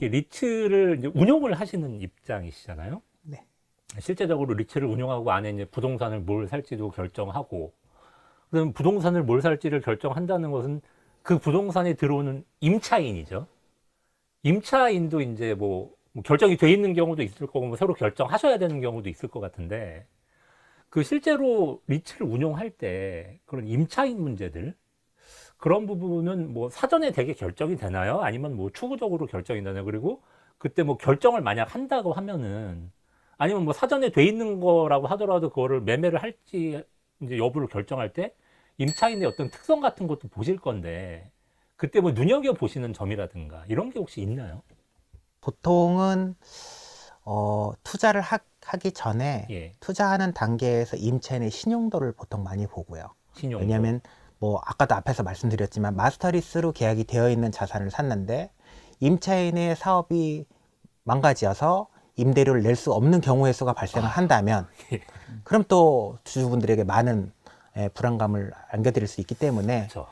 리츠를 이제 운용을 하시는 입장이시잖아요. 네. 실제적으로 리츠를 운용하고 안에 이제 부동산을 뭘 살지도 결정하고, 그럼 부동산을 뭘 살지를 결정한다는 것은 그 부동산에 들어오는 임차인이죠. 임차인도 이제 뭐 결정이 돼 있는 경우도 있을 거고, 뭐 새로 결정하셔야 되는 경우도 있을 것 같은데, 그 실제로 리츠를 운용할 때 그런 임차인 문제들, 그런 부분은 뭐 사전에 되게 결정이 되나요? 아니면 뭐 추후적으로 결정이 되나요? 그리고 그때 뭐 결정을 만약 한다고 하면은, 아니면 뭐 사전에 돼 있는 거라고 하더라도 그거를 매매를 할지 이제 여부를 결정할 때 임차인의 어떤 특성 같은 것도 보실 건데, 그때 뭐 눈여겨 보시는 점이라든가 이런 게 혹시 있나요? 보통은 투자를 하기 전에 예, 투자하는 단계에서 임차인의 신용도를 보통 많이 보고요. 신용도. 왜냐하면 뭐 아까도 앞에서 말씀드렸지만 마스터리스로 계약이 되어 있는 자산을 샀는데 임차인의 사업이 망가져서 임대료를 낼 수 없는 경우의 수가 발생을 한다면 예, 그럼 또 주주분들에게 많은 불안감을 안겨드릴 수 있기 때문에 그렇죠.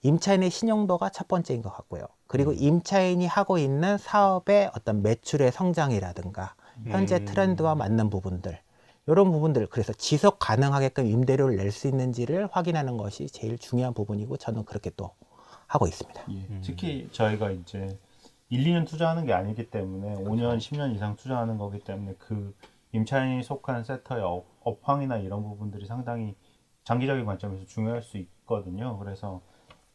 임차인의 신용도가 첫 번째인 것 같고요. 그리고 임차인이 하고 있는 사업의 어떤 매출의 성장이라든가 현재 트렌드와 맞는 부분들, 이런 부분들, 그래서 지속 가능하게끔 임대료를 낼 수 있는지를 확인하는 것이 제일 중요한 부분이고 저는 그렇게 또 하고 있습니다. 예, 특히 저희가 이제 1, 2년 투자하는 게 아니기 때문에 5년, 10년 이상 투자하는 거기 때문에 그 임차인이 속한 섹터의 업황이나 이런 부분들이 상당히 장기적인 관점에서 중요할 수 있거든요. 그래서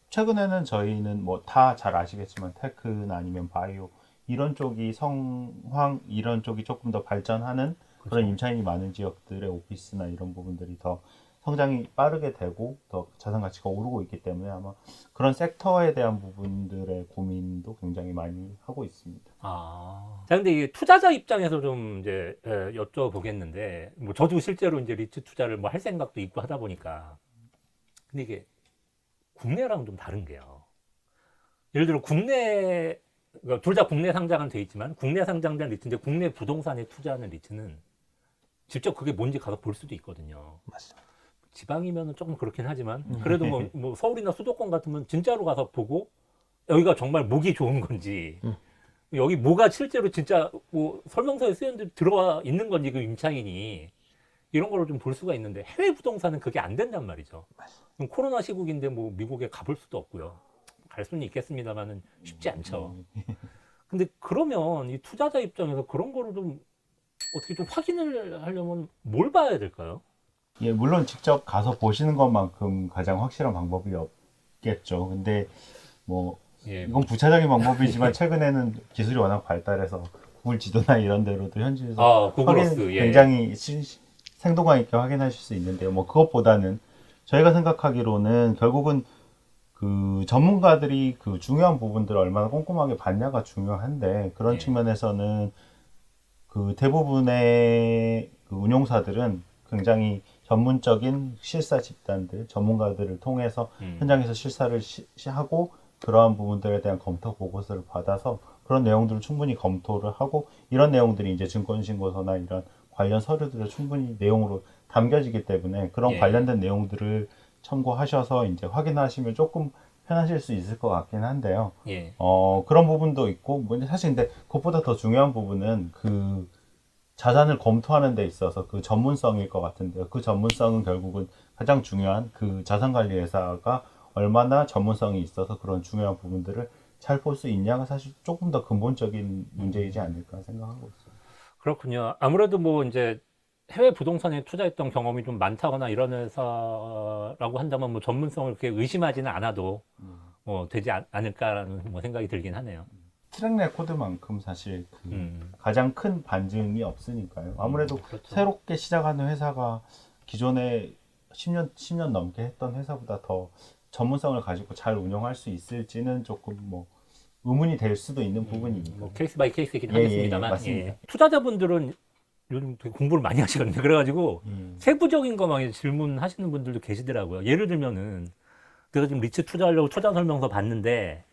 최근에는 저희는 뭐 다 잘 아시겠지만 테크나 아니면 바이오 이런 쪽이 성황 이런 쪽이 조금 더 발전하는 그런 임차인이 많은 지역들의 오피스나 이런 부분들이 더 성장이 빠르게 되고 더 자산 가치가 오르고 있기 때문에 아마 그런 섹터에 대한 부분들의 고민도 굉장히 많이 하고 있습니다. 자, 근데 이게 투자자 입장에서 좀 이제 여쭤보겠는데, 뭐 저도 실제로 이제 리츠 투자를 뭐 할 생각도 있고 하다 보니까, 근데 이게 국내랑 좀 다른 게요. 예를 들어 국내, 둘 다 국내 상장은 돼 있지만, 국내 상장된 리츠인데 국내 부동산에 투자하는 리츠는 직접 그게 뭔지 가서 볼 수도 있거든요. 맞습니다. 지방이면은 조금 그렇긴 하지만, 그래도 뭐 서울이나 수도권 같으면 진짜로 가서 보고, 여기가 정말 목이 좋은 건지, 여기 뭐가 실제로 진짜 뭐 설명서에 쓰여있는 대로 들어와 있는 건지 그 임차인이 이런 거를 좀 볼 수가 있는데, 해외 부동산은 그게 안 된단 말이죠. 그럼 코로나 시국인데 뭐 미국에 가볼 수도 없고요. 갈 수는 있겠습니다만은 쉽지 않죠. 근데 그러면 이 투자자 입장에서 그런 거를 좀 어떻게 좀 확인을 하려면 뭘 봐야 될까요? 예, 물론 직접 가서 보시는 것만큼 가장 확실한 방법이 없겠죠. 근데 뭐 예, 이건 부차적인 방법이지만 최근에는 기술이 워낙 발달해서 구글 지도나 이런 데로도 현지에서 구글 확인 어스, 예. 굉장히 생동감 있게 확인하실 수 있는데요. 뭐 그것보다는 저희가 생각하기로는 결국은 그 전문가들이 그 중요한 부분들을 얼마나 꼼꼼하게 봤냐가 중요한데 그런 예. 측면에서는 그 대부분의 그 운용사들은 굉장히 전문적인 실사 집단들, 전문가들을 통해서 현장에서 실사를 하고 그러한 부분들에 대한 검토 보고서를 받아서 그런 내용들을 충분히 검토를 하고 이런 내용들이 이제 증권신고서나 이런 관련 서류들에 충분히 내용으로 담겨지기 때문에 그런 예. 관련된 내용들을 참고하셔서 이제 확인하시면 조금 편하실 수 있을 것 같긴 한데요. 예. 그런 부분도 있고, 뭐 사실 근데 그것보다 더 중요한 부분은 그 자산을 검토하는 데 있어서 그 전문성일 것 같은데요. 그 전문성은 결국은 가장 중요한 그 자산관리회사가 얼마나 전문성이 있어서 그런 중요한 부분들을 잘 볼 수 있냐가 사실 조금 더 근본적인 문제이지 않을까 생각하고 있어요. 그렇군요. 아무래도 뭐 이제 해외 부동산에 투자했던 경험이 좀 많다거나 이런 회사라고 한다면 뭐 전문성을 그렇게 의심하지는 않아도 뭐 되지 않을까라는 뭐 생각이 들긴 하네요. 트랙 레코드만큼 사실 그 음. 가장 큰 반증이 없으니까요. 아무래도 그렇죠. 새롭게 시작하는 회사가 기존에 10년 넘게 했던 회사보다 더 전문성을 가지고 잘 운영할 수 있을지는 조금 뭐 의문이 될 수도 있는 부분이니까. 뭐 케이스 바이 케이스이긴 예, 하겠습니다만, 맞습니다. 투자자분들은 요즘 되게 공부를 많이 하시거든요. 그래가지고 세부적인 거만 질문하시는 분들도 계시더라고요. 예를 들면은 내가 지금 리츠 투자하려고 투자 설명서 봤는데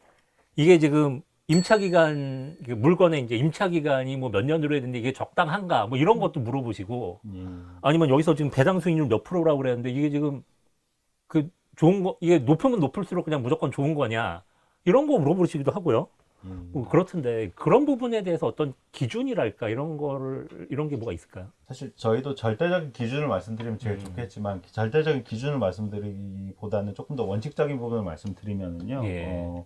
이게 지금 임차 기간, 물건의 이제 임차 기간이 뭐 몇 년으로 해야 되는데 이게 적당한가 뭐 이런 것도 물어보시고, 아니면 여기서 지금 배당 수익률 몇 프로라고 그랬는데 이게 지금 그 좋은 거, 이게 높으면 높을수록 그냥 무조건 좋은 거냐 이런 거 물어보시기도 하고요. 그렇던데 그런 부분에 대해서 어떤 기준이랄까 이런 게 뭐가 있을까요? 사실 저희도 절대적인 기준을 말씀드리면 제일 좋겠지만 절대적인 기준을 말씀드리기보다는 조금 더 원칙적인 부분을 말씀드리면은요. 예.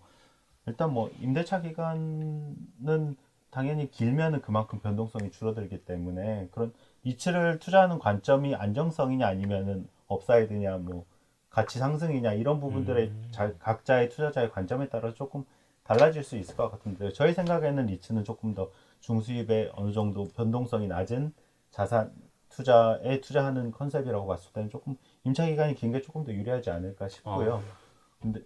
일단 뭐 임대차 기간은 당연히 길면은 그만큼 변동성이 줄어들기 때문에 그런 리츠를 투자하는 관점이 안정성이냐 아니면은 업사이드냐 뭐 가치 상승이냐 이런 부분들의 각자의 투자자의 관점에 따라 조금 달라질 수 있을 것 같은데요. 저희 생각에는 리츠는 조금 더 중수입에 어느 정도 변동성이 낮은 자산 투자에 투자하는 컨셉이라고 봤을 때는 조금 임차 기간이 긴 게 조금 더 유리하지 않을까 싶고요. 근데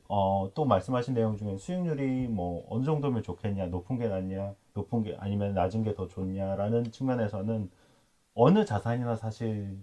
또 말씀하신 내용 중에 수익률이 뭐 어느 정도면 좋겠냐, 높은 게 낫냐, 높은 게 아니면 낮은 게 더 좋냐라는 측면에서는 어느 자산이나 사실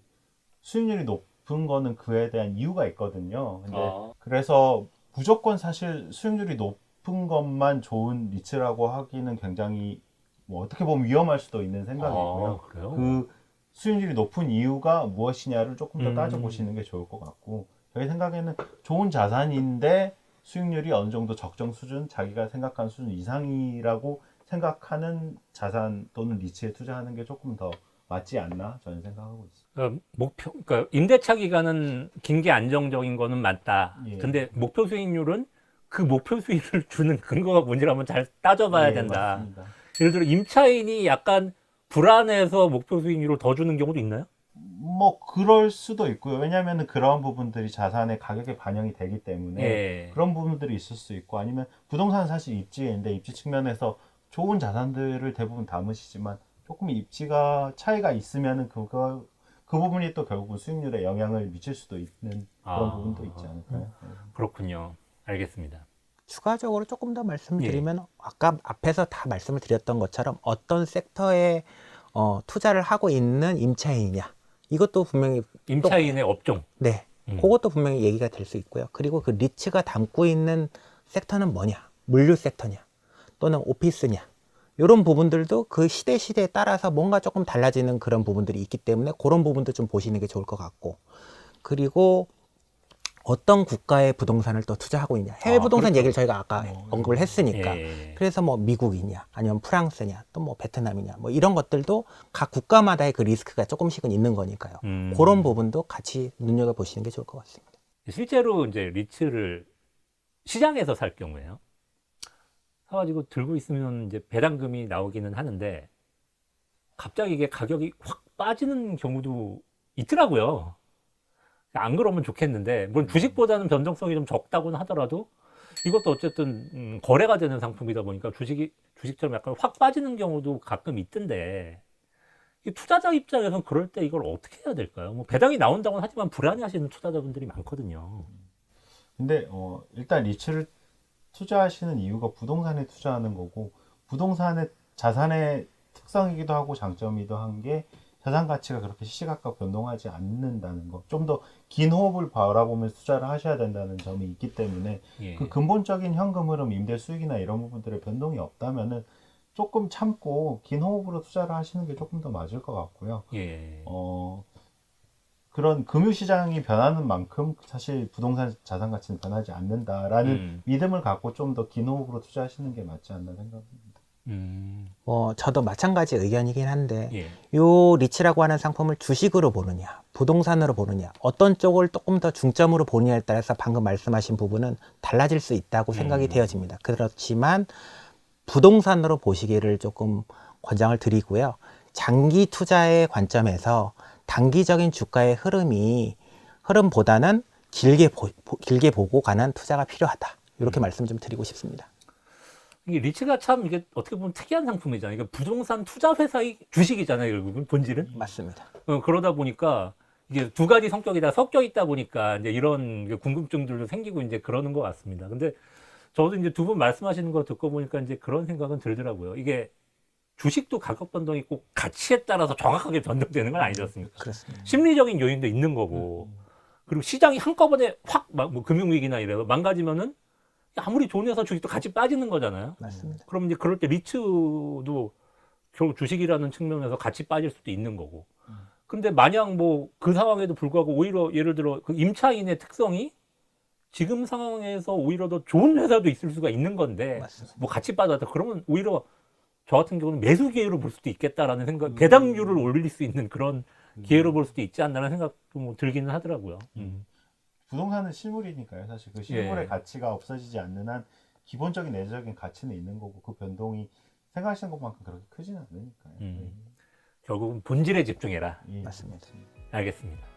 수익률이 높은 거는 그에 대한 이유가 있거든요. 근데 그래서 무조건 사실 수익률이 높은 것만 좋은 리츠라고 하기는 굉장히 뭐 어떻게 보면 위험할 수도 있는 생각이고요. 그래요? 그 수익률이 높은 이유가 무엇이냐를 조금 더 따져보시는 게 좋을 것 같고 저희 생각에는 좋은 자산인데 수익률이 어느 정도 적정 수준, 자기가 생각하는 수준 이상이라고 생각하는 자산 또는 리츠에 투자하는 게 조금 더 맞지 않나 저는 생각하고 있습니다. 그러니까 임대차 기간은 긴 게 안정적인 거는 맞다. 예. 근데 목표 수익률은 그 목표 수익을 주는 근거가 뭔지를 한번 잘 따져봐야 예, 된다. 맞습니다. 예를 들어 임차인이 약간 불안해서 목표 수익률을 더 주는 경우도 있나요? 뭐 그럴 수도 있고요. 왜냐하면 그런 부분들이 자산의 가격에 반영이 되기 때문에 예. 그런 부분들이 있을 수 있고 아니면 부동산은 사실 입지인데 입지 측면에서 좋은 자산들을 대부분 담으시지만 조금 입지가 차이가 있으면은 그 부분이 또 결국은 수익률에 영향을 미칠 수도 있는 그런 부분도 있지 않을까요? 그렇군요. 알겠습니다. 추가적으로 조금 더 말씀드리면 아까 앞에서 다 말씀을 드렸던 것처럼 어떤 섹터에 투자를 하고 있는 임차인이냐 이것도 분명히 임차인의 업종. 네, 그것도 분명히 얘기가 될 수 있고요. 그리고 그 리츠가 담고 있는 섹터는 뭐냐, 물류 섹터냐, 또는 오피스냐, 이런 부분들도 그 시대에 따라서 뭔가 조금 달라지는 그런 부분들이 있기 때문에 그런 부분도 좀 보시는 게 좋을 것 같고, 그리고 어떤 국가의 부동산을 또 투자하고 있냐, 해외 부동산 그렇죠. 얘기를 저희가 아까 언급을 했으니까 예. 그래서 뭐 미국이냐 아니면 프랑스냐 또 뭐 베트남이냐 뭐 이런 것들도 각 국가마다의 그 리스크가 조금씩은 있는 거니까요. 그런 부분도 같이 눈여겨보시는 게 좋을 것 같습니다. 실제로 이제 리츠를 시장에서 살 경우에요. 사가지고 들고 있으면 이제 배당금이 나오기는 하는데 갑자기 이게 가격이 확 빠지는 경우도 있더라고요. 안 그러면 좋겠는데 물론 주식보다는 변동성이 좀 적다고는 하더라도 이것도 어쨌든 거래가 되는 상품이다 보니까 주식처럼 약간 확 빠지는 경우도 가끔 있던데 이 투자자 입장에서는 그럴 때 이걸 어떻게 해야 될까요? 뭐 배당이 나온다고는 하지만 불안해하시는 투자자분들이 많거든요. 근데 일단 리츠를 투자하시는 이유가 부동산에 투자하는 거고 부동산의 자산의 특성이기도 하고 장점이기도 한 게 자산 가치가 그렇게 시시각각 변동하지 않는다는 거. 좀 더 긴 호흡을 바라보면서 투자를 하셔야 된다는 점이 있기 때문에 예. 그 근본적인 현금 흐름, 임대 수익이나 이런 부분들의 변동이 없다면은 조금 참고 긴 호흡으로 투자를 하시는 게 조금 더 맞을 것 같고요. 예. 그런 금융시장이 변하는 만큼 사실 부동산 자산 가치는 변하지 않는다라는 믿음을 갖고 좀 더 긴 호흡으로 투자하시는 게 맞지 않나 생각합니다. 뭐 저도 마찬가지 의견이긴 한데 예. 요 리츠라고 하는 상품을 주식으로 보느냐 부동산으로 보느냐 어떤 쪽을 조금 더 중점으로 보느냐에 따라서 방금 말씀하신 부분은 달라질 수 있다고 생각이 되어집니다. 그렇지만 부동산으로 보시기를 조금 권장을 드리고요. 장기 투자의 관점에서 단기적인 주가의 흐름보다는 길게 보고 가는 투자가 필요하다. 이렇게 말씀 좀 드리고 싶습니다. 이게 리츠가 참 이게 어떻게 보면 특이한 상품이잖아요. 이게 부동산 투자 회사의 주식이잖아요. 결국은 본질은. 맞습니다. 그러다 보니까 이게 두 가지 성격이 다 섞여 있다 보니까 이제 이런 궁금증들도 생기고 이제 그러는 것 같습니다. 근데 저도 이제 두 분 말씀하시는 거 듣고 보니까 이제 그런 생각은 들더라고요. 이게 주식도 가격 변동이 꼭 가치에 따라서 정확하게 변동되는 건 아니지 않습니까? 그렇습니다. 심리적인 요인도 있는 거고. 그리고 시장이 한꺼번에 확 뭐 금융위기나 이래서 망가지면은 아무리 좋은 회사 주식도 같이 빠지는 거잖아요. 맞습니다. 그럼 이제 그럴 때 리츠도 결국 주식이라는 측면에서 같이 빠질 수도 있는 거고. 근데 만약 뭐 그 상황에도 불구하고 오히려 예를 들어 그 임차인의 특성이 지금 상황에서 오히려 더 좋은 회사도 있을 수가 있는 건데 맞습니다. 뭐 같이 빠졌다 그러면 오히려 저 같은 경우는 매수 기회로 볼 수도 있겠다라는 생각, 배당률을 올릴 수 있는 그런 기회로 볼 수도 있지 않나라는 생각도 뭐 들기는 하더라고요. 부동산은 실물이니까요. 사실 그 실물의 예. 가치가 없어지지 않는 한 기본적인 내재적인 가치는 있는 거고 그 변동이 생각하시는 것만큼 그렇게 크지는 않으니까요. 결국은 본질에 집중해라. 예, 맞습니다. 알겠습니다.